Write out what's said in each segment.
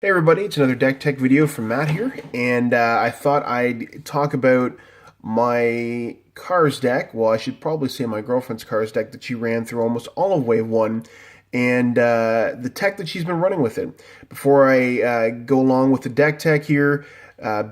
Hey everybody, it's another deck tech video from Matt here, and I thought I'd talk about my Cars deck. Well, I should probably say my girlfriend's Cars deck that she ran through almost all of Wave 1, and the tech that she's been running with it. Before I go along with the deck tech here,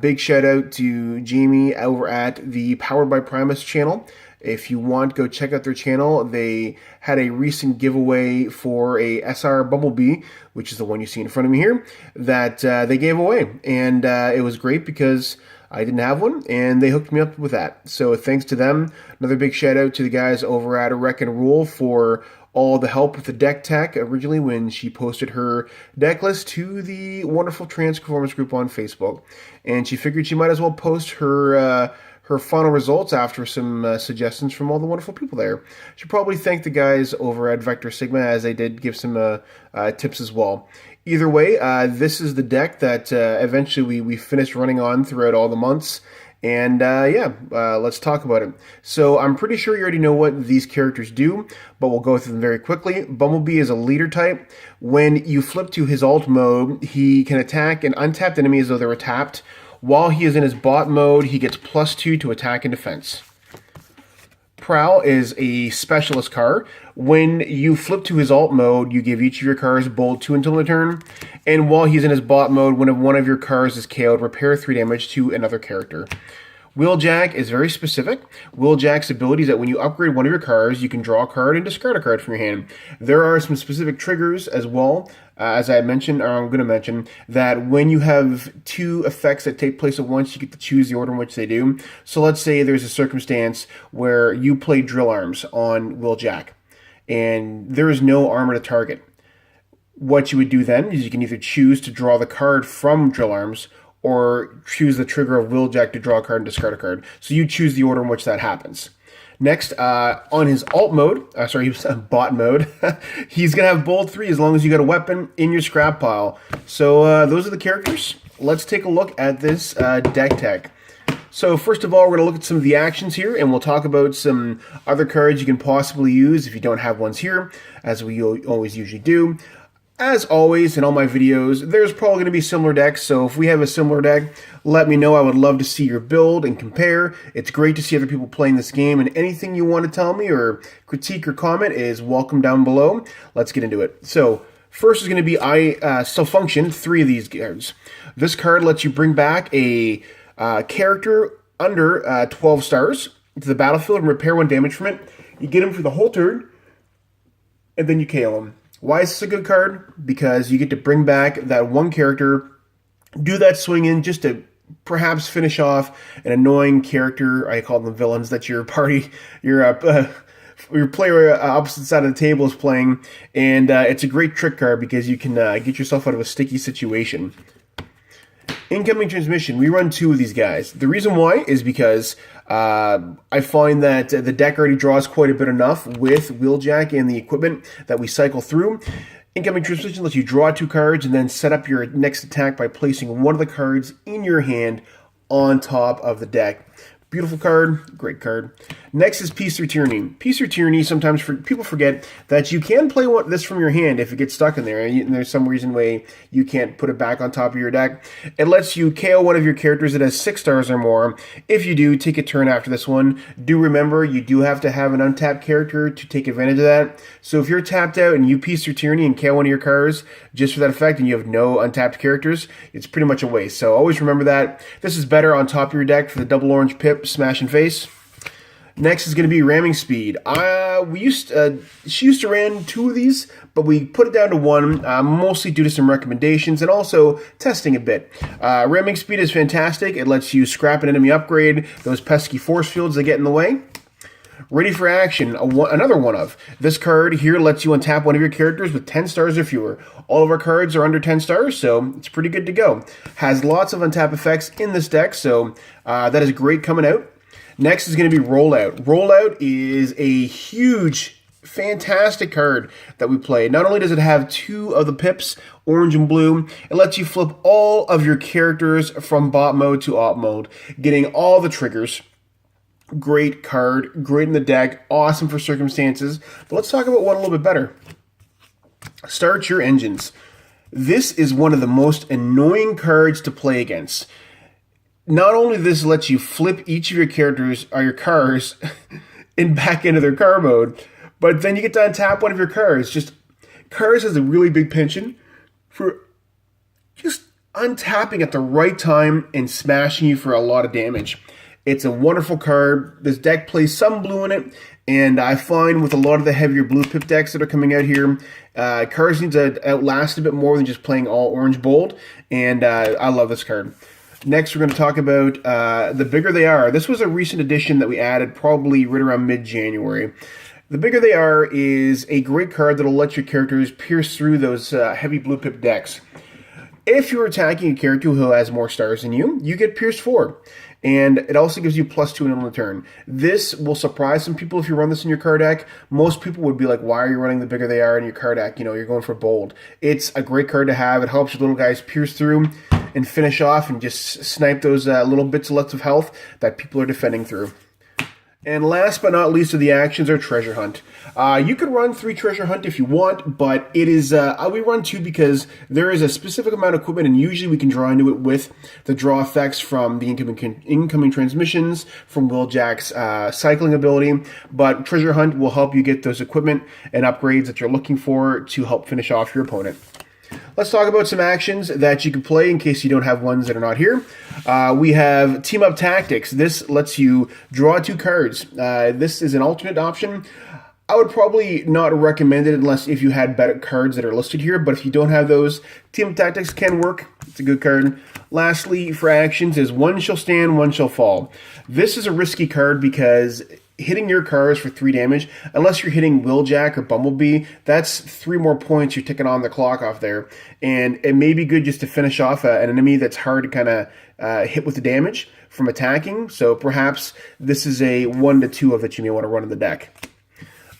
big shout out to Jamie over at the Powered by Primus channel. If you want, go check out their channel. They had a recent giveaway for a SR Bumblebee, which is the one you see in front of me here, that they gave away. And it was great because I didn't have one, and they hooked me up with that. So thanks to them. Another big shout out to the guys over at Wreck'n'Rule for all the help with the deck tech originally when she posted her deck list to the wonderful Transformers group on Facebook. And she figured she might as well post her final results after some suggestions from all the wonderful people there. Should probably thank the guys over at Vector Sigma as they did give some tips as well. Either way, this is the deck that eventually we finished running on throughout all the months. And let's talk about it. So I'm pretty sure you already know what these characters do, but we'll go through them very quickly. Bumblebee is a leader type. When you flip to his alt mode, he can attack an untapped enemy as though they were tapped. While he is in his bot mode, he gets +2 to attack and defense. Prowl is a specialist card. When you flip to his alt mode, you give each of your cards bold 2 until the turn. And while he's in his bot mode, when one of your cards is KO'd, repair 3 damage to another character. Wheeljack is very specific. Wheeljack's ability is that when you upgrade one of your cards, you can draw a card and discard a card from your hand. There are some specific triggers as well, as I mentioned, or I'm going to mention, that when you have 2 effects that take place at once, you get to choose the order in which they do. So let's say there's a circumstance where you play Drill Arms on Wheeljack, and there is no armor to target. What you would do then is you can either choose to draw the card from Drill Arms, or choose the trigger of Wheeljack to draw a card and discard a card. So you choose the order in which that happens. Next, on his alt mode, bot mode, he's going to have bold 3 as long as you got a weapon in your scrap pile. So those are the characters. Let's take a look at this deck tech. So first of all, we're going to look at some of the actions here, and we'll talk about some other cards you can possibly use if you don't have ones here, as we always usually do. As always, in all my videos, there's probably going to be similar decks, so if we have a similar deck, let me know. I would love to see your build and compare. It's great to see other people playing this game, and anything you want to tell me or critique or comment is welcome down below. Let's get into it. So, first is going to be Still Function, 3 of these cards. This card lets you bring back a character under 12 stars to the battlefield and repair 1 damage from it. You get him for the whole turn, and then you KO him. Why is this a good card? Because you get to bring back that one character, do that swing in just to perhaps finish off an annoying character. I call them villains that your party, your player opposite side of the table is playing. And it's a great trick card because you can get yourself out of a sticky situation. Incoming Transmission, we run 2 of these guys. The reason why is because I find that the deck already draws quite a bit enough with Wheeljack and the equipment that we cycle through. Incoming Transmission lets you draw 2 cards and then set up your next attack by placing one of the cards in your hand on top of the deck. Beautiful card, great card. Next is Peace Through Tyranny. Peace Through Tyranny, sometimes people forget that you can play this from your hand if it gets stuck in there, and there's some reason why you can't put it back on top of your deck. It lets you KO one of your characters that has 6 stars or more. If you do, take a turn after this one. Do remember, you do have to have an untapped character to take advantage of that. So if you're tapped out and you Peace Through Tyranny and KO one of your cards just for that effect and you have no untapped characters, it's pretty much a waste. So always remember that. This is better on top of your deck for the double orange pip, smash and face. Next is going to be Ramming Speed. She used to ran 2 of these, but we put it down to 1, mostly due to some recommendations and also testing a bit. Ramming Speed is fantastic. It lets you scrap an enemy upgrade, those pesky force fields that get in the way. Ready for Action, another one of. This card here lets you untap one of your characters with 10 stars or fewer. All of our cards are under 10 stars, so it's pretty good to go. Has lots of untap effects in this deck, so that is great coming out. Next is going to be Rollout. Rollout is a huge, fantastic card that we play. Not only does it have 2 of the pips, orange and blue, it lets you flip all of your characters from bot mode to alt mode, getting all the triggers. Great card, great in the deck, awesome for circumstances. But let's talk about one a little bit better. Start Your Engines. This is one of the most annoying cards to play against. Not only does this let you flip each of your characters or your cars in back into their car mode, but then you get to untap one of your cars. Just cars has a really big penchant for just untapping at the right time and smashing you for a lot of damage. It's a wonderful card. This deck plays some blue in it, and I find with a lot of the heavier blue pip decks that are coming out here, cards need to outlast a bit more than just playing all orange bold, and I love this card. Next, we're going to talk about the Bigger They Are. This was a recent addition that we added probably right around mid-January. The Bigger They Are is a great card that will let your characters pierce through those heavy blue pip decks. If you're attacking a character who has more stars than you, you get pierced 4. And it also gives you +2 on the turn. This will surprise some people if you run this in your card deck. Most people would be like, why are you running the Bigger They Are in your card deck? You know, you're going for bold. It's a great card to have. It helps your little guys pierce through and finish off and just snipe those little bits of of health that people are defending through. And last but not least of the actions are Treasure Hunt. You could run 3 Treasure Hunt if you want, but it is we run 2 because there is a specific amount of equipment, and usually we can draw into it with the draw effects from the incoming transmissions, from Wheeljack's cycling ability. But Treasure Hunt will help you get those equipment and upgrades that you're looking for to help finish off your opponent. Let's talk about some actions that you can play in case you don't have ones that are not here. We have Team Up Tactics. This lets you draw 2 cards. This is an alternate option. I would probably not recommend it unless if you had better cards that are listed here, but if you don't have those, Team Up Tactics can work. It's a good card. Lastly, for actions is One Shall Stand, One Shall Fall. This is a risky card because hitting your cars for 3 damage, unless you're hitting Wheeljack or Bumblebee, that's 3 more points you're ticking on the clock off there. And it may be good just to finish off an enemy that's hard to kind of hit with the damage from attacking. So perhaps this is a 1 to 2 of that you may want to run in the deck.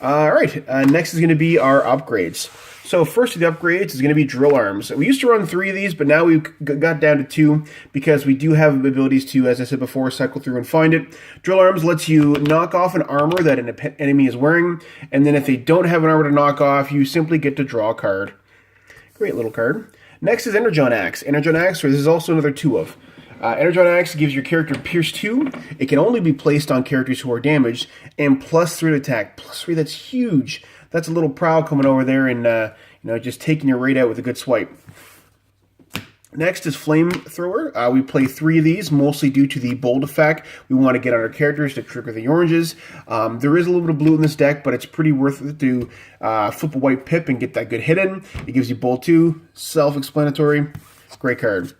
Alright, next is going to be our upgrades. So first of the upgrades is going to be Drill Arms. We used to run 3 of these, but now we've got down to 2 because we do have abilities to, as I said before, cycle through and find it. Drill Arms lets you knock off an armor that an enemy is wearing, and then if they don't have an armor to knock off, you simply get to draw a card. Great little card. Next is Energon Axe. Energon Axe, this is also another 2 of. Energon Axe gives your character Pierce 2. It can only be placed on characters who are damaged, and +3 to attack. +3, that's huge. That's a little Prowl coming over there and just taking your raid out with a good swipe. Next is Flamethrower. We play 3 of these, mostly due to the bold effect. We want to get on our characters to trigger the oranges. There is a little bit of blue in this deck, but it's pretty worth it to flip a white pip and get that good hit in. It gives you bold 2, self-explanatory. Great card.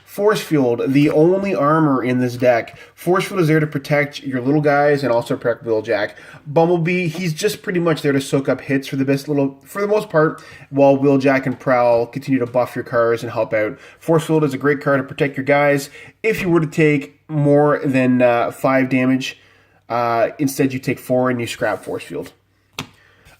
Force Field, the only armor in this deck. Force Field is there to protect your little guys and also protect Wheeljack. Bumblebee, he's just pretty much there to soak up hits for the most part, while Wheeljack and Prowl continue to buff your cars and help out. Force Field is a great card to protect your guys. If you were to take more than 5 damage, instead you take 4 and you scrap Force Field.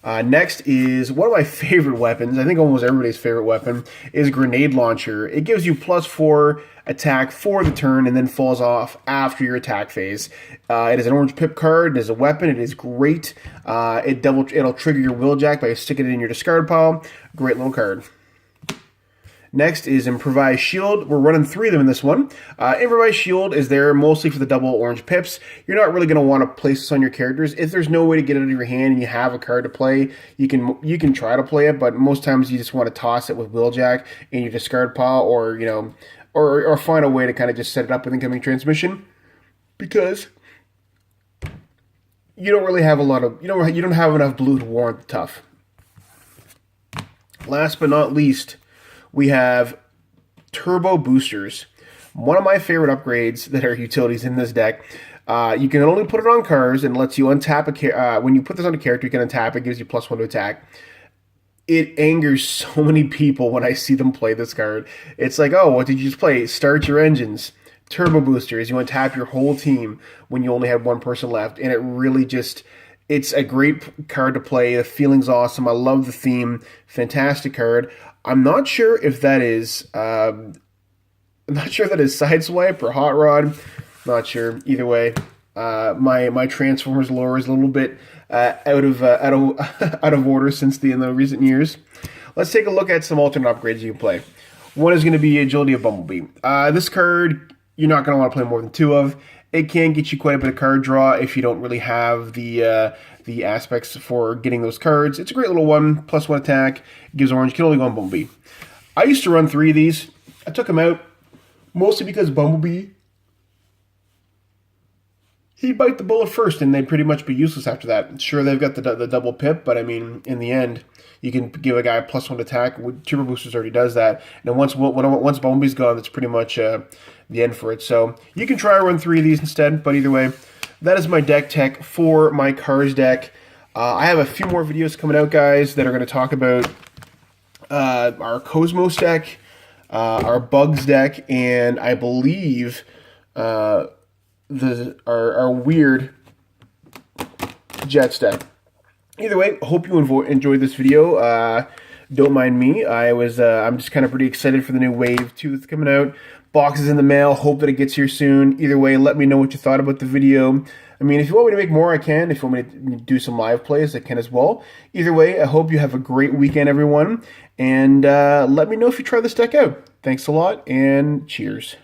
Next is one of my favorite weapons, I think almost everybody's favorite weapon, is Grenade Launcher. It gives you +4 attack for the turn and then falls off after your attack phase. It is an orange pip card, it is a weapon, it is great. It'll trigger your Wheeljack by sticking it in your discard pile. Great little card. Next is Improvised Shield. We're running 3 of them in this one. Improvised Shield is there mostly for the double orange pips. You're not really going to want to place this on your characters. If there's no way to get it out of your hand and you have a card to play, you can try to play it, but most times you just want to toss it with Wheeljack in your discard pile, or find a way to kind of just set it up with incoming transmission, because you don't really have you don't have enough blue to warrant the tough. Last but not least, we have Turbo Boosters. One of my favorite upgrades that are utilities in this deck. You can only put it on cars and lets you untap when you put this on a character, you can untap it, gives you +1 to attack. It angers so many people when I see them play this card. It's like, oh, what did you just play? Start your engines. Turbo Boosters, you untap your whole team when you only have 1 person left, and it really just... It's a great card to play. The feeling's awesome. I love the theme. Fantastic card. I'm not sure if that is Sideswipe or Hot Rod. Not sure. Either way, my Transformers lore is a little bit out of order since in the recent years. let's take a look at some alternate upgrades you can play. One is going to be Agility of Bumblebee. This card, you're not going to want to play more than 2 of. It can get you quite a bit of card draw if you don't really have the aspects for getting those cards. It's a great little one, +1 attack, gives orange, can only go on Bumblebee. I used to run 3 of these. I took them out, mostly because Bumblebee, he'd bite the bullet first, and they'd pretty much be useless after that. Sure, they've got the double pip, but I mean, in the end, you can give a guy a +1 attack. Turbo Boosters already does that. And once Bumblebee's gone, that's pretty much the end for it. So you can try run 3 of these instead, but either way, that is my deck tech for my Cars deck. I have a few more videos coming out, guys, that are going to talk about our Cosmos deck, our Bugs deck, and I believe our weird Jets deck. Either way, hope you enjoyed this video. Don't mind me. I'm just kind of pretty excited for the new Wave 2 that's coming out. Box is in the mail. Hope that it gets here soon. Either way, let me know what you thought about the video. I mean, if you want me to make more, I can. If you want me to do some live plays, I can as well. Either way, I hope you have a great weekend, everyone. And let me know if you try this deck out. Thanks a lot, and cheers.